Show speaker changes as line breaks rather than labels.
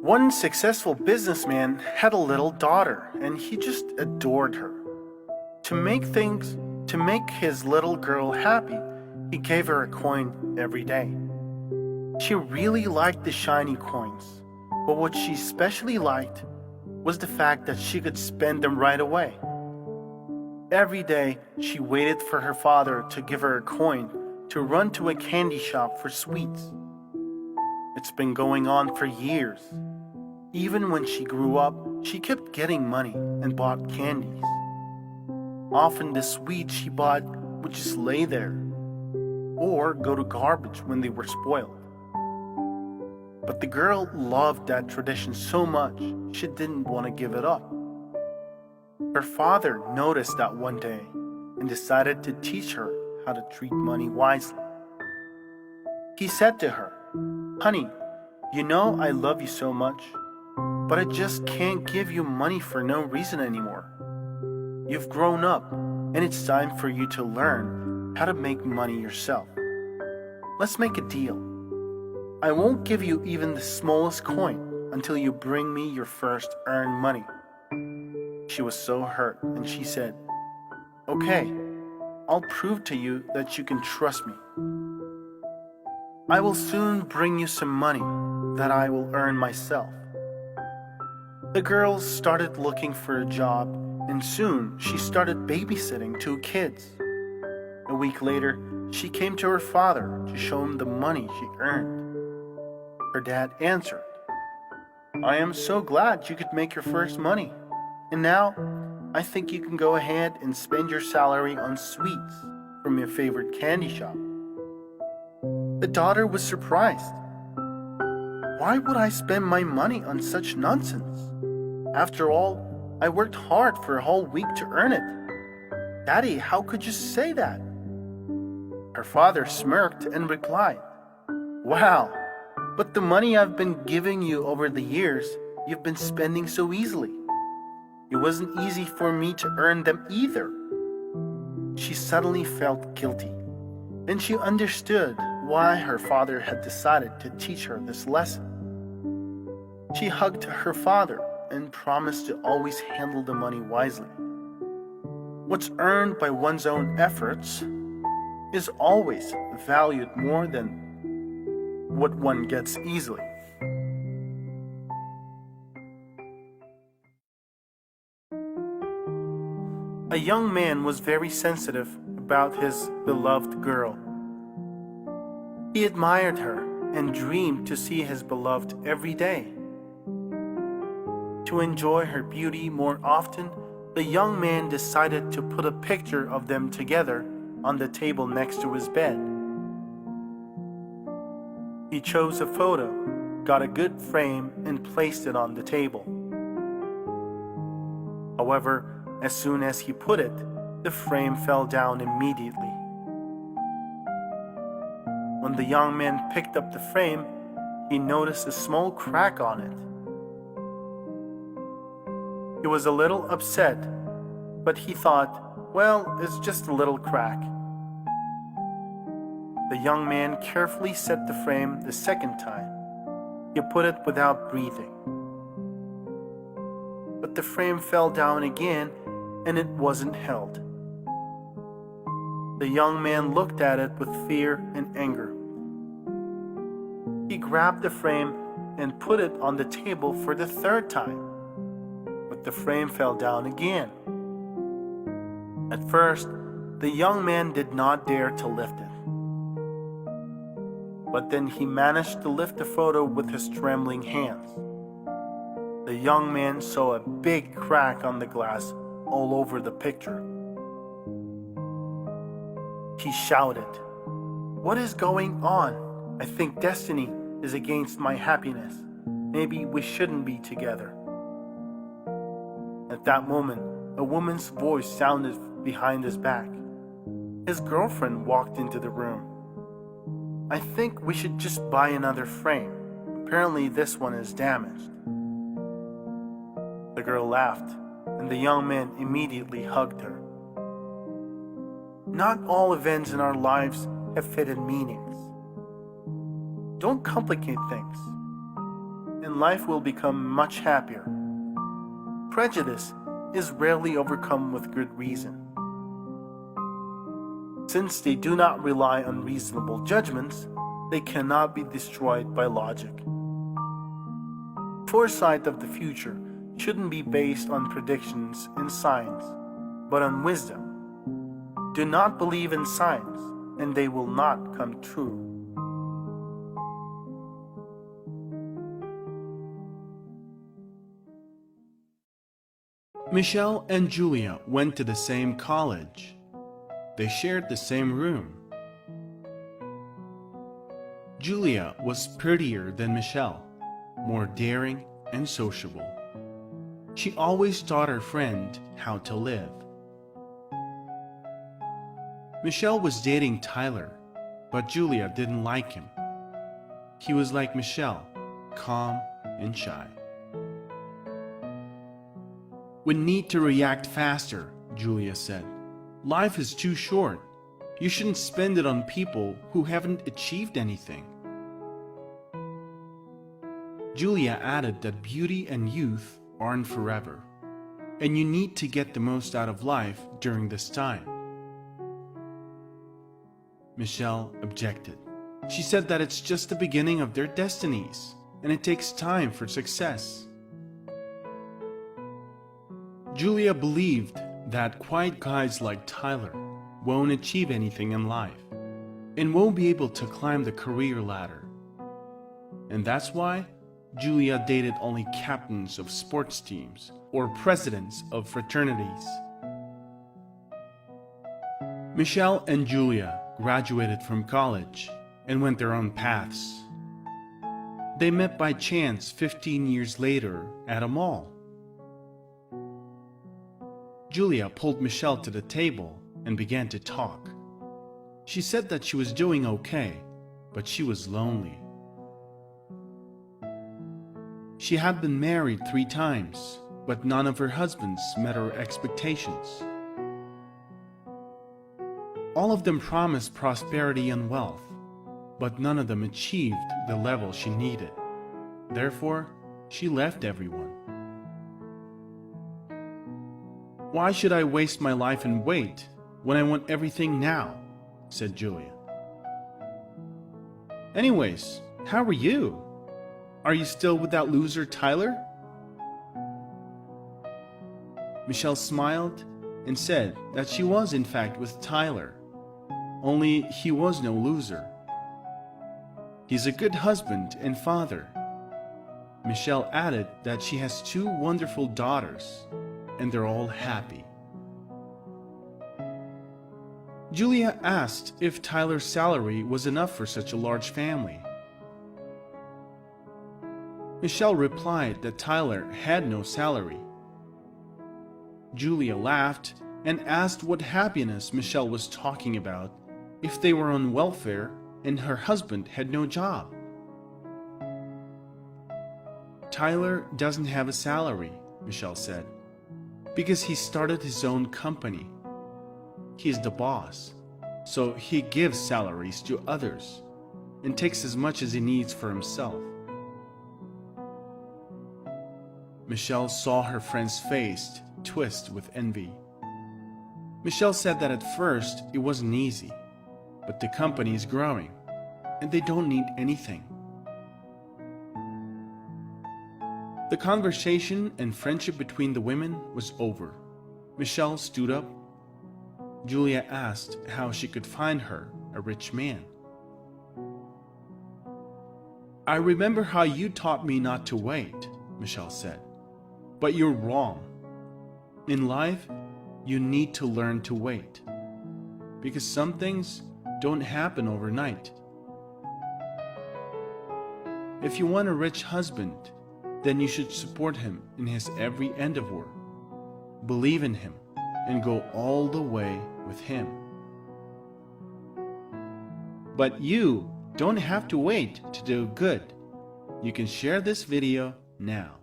One successful businessman had a little daughter, and he just adored her. To make his little girl happy, he gave her a coin every day. She really liked the shiny coins, but what she especially liked was the fact that she could spend them right away. Every day, she waited for her father to give her a coin to run to a candy shop for sweets. It's been going on for years. Even when she grew up, she kept getting money and bought candies. Often the sweets she bought would just lay there or go to garbage when they were spoiled. But the girl loved that tradition so much, she didn't want to give it up. Her father noticed that one day and decided to teach her how to treat money wisely. He said to her, "Honey, you know I love you so much, but I just can't give you money for no reason anymore. You've grown up, and it's time for you to learn how to make money yourself. Let's make a deal. I won't give you even the smallest coin until you bring me your first earned money." She was so hurt, and she said, "Okay, I'll prove to you that you can trust me. I will soon bring you some money that I will earn myself." The girl started looking for a job, and soon she started babysitting 2 kids. A week later, she came to her father to show him the money she earned. Her dad answered, "I am so glad you could make your first money. And now, I think you can go ahead and spend your salary on sweets from your favorite candy shop." The daughter was surprised. "Why would I spend my money on such nonsense? After all, I worked hard for a whole week to earn it. Daddy, how could you say that?" Her father smirked and replied, "Wow, but the money I've been giving you over the years, you've been spending so easily. It wasn't easy for me to earn them either." She suddenly felt guilty, and she understood why her father had decided to teach her this lesson. She hugged her father and promised to always handle the money wisely. What's earned by one's own efforts is always valued more than what one gets easily. A young man was very sensitive about his beloved girl. He admired her and dreamed to see his beloved every day. To enjoy her beauty more often, the young man decided to put a picture of them together on the table next to his bed. He chose a photo, got a good frame, and placed it on the table. However, as soon as he put it, the frame fell down immediately. When the young man picked up the frame, he noticed a small crack on it. He was a little upset, but he thought, well, it's just a little crack. The young man carefully set the frame the second time. He put it without breathing. But the frame fell down again, and it wasn't held. The young man looked at it with fear and anger. He grabbed the frame and put it on the table for the 3rd time. But the frame fell down again. At first, the young man did not dare to lift it. But then he managed to lift the photo with his trembling hands. The young man saw a big crack on the glass all over the picture. He shouted, "What is going on? I think destiny is against my happiness. Maybe we shouldn't be together." At that moment, a woman's voice sounded behind his back. His girlfriend walked into the room. "I think we should just buy another frame. Apparently this one is damaged." The girl laughed, and the young man immediately hugged her. Not all events in our lives have hidden meanings. Don't complicate things. and life will become much happier. Prejudice is rarely overcome with good reason. Since they do not rely on reasonable judgments, they cannot be destroyed by logic. Foresight of the future shouldn't be based on predictions in science, but on wisdom. Do not believe in signs, and they will not come true.
Michelle and Julia went to the same college. They shared the same room. Julia was prettier than Michelle, more daring and sociable. She always taught her friend how to live. Michelle was dating Tyler, but Julia didn't like him. He was like Michelle, calm and shy. "We need to react faster," Julia said. "Life is too short. You shouldn't spend it on people who haven't achieved anything." Julia added that beauty and youth aren't forever, and you need to get the most out of life during this time. Michelle objected. She said that it's just the beginning of their destinies, and it takes time for success. Julia believed that quiet guys like Tyler won't achieve anything in life and won't be able to climb the career ladder. And that's why Julia dated only captains of sports teams or presidents of fraternities. Michelle and Julia graduated from college and went their own paths. They met by chance 15 years later at a mall. Julia pulled Michelle to the table and began to talk. She said that she was doing okay, but she was lonely. She had been married 3 times, but none of her husbands met her expectations. All of them promised prosperity and wealth, but none of them achieved the level she needed. Therefore, she left everyone. "Why should I waste my life and wait when I want everything now?" said Julia. "Anyways, how are you? Are you still with that loser Tyler?" Michelle smiled and said that she was in fact with Tyler, only he was no loser. He's a good husband and father. Michelle added that she has 2 wonderful daughters, and they're all happy. Julia asked if Tyler's salary was enough for such a large family. Michelle replied that Tyler had no salary. Julia laughed and asked what happiness Michelle was talking about if they were on welfare and her husband had no job. "Tyler doesn't have a salary," Michelle said, "because he started his own company. He's the boss, so he gives salaries to others and takes as much as he needs for himself." Michelle saw her friend's face twist with envy. Michelle said that at first it wasn't easy, but the company is growing and they don't need anything. The conversation and friendship between the women was over. Michelle stood up. Julia asked how she could find her a rich man. "I remember how you taught me not to wait," Michelle said. "But you're wrong. In life, you need to learn to wait, because some things don't happen overnight. If you want a rich husband, then you should support him in his every endeavor. Believe in him and go all the way with him. But you don't have to wait to do good. You can share this video now."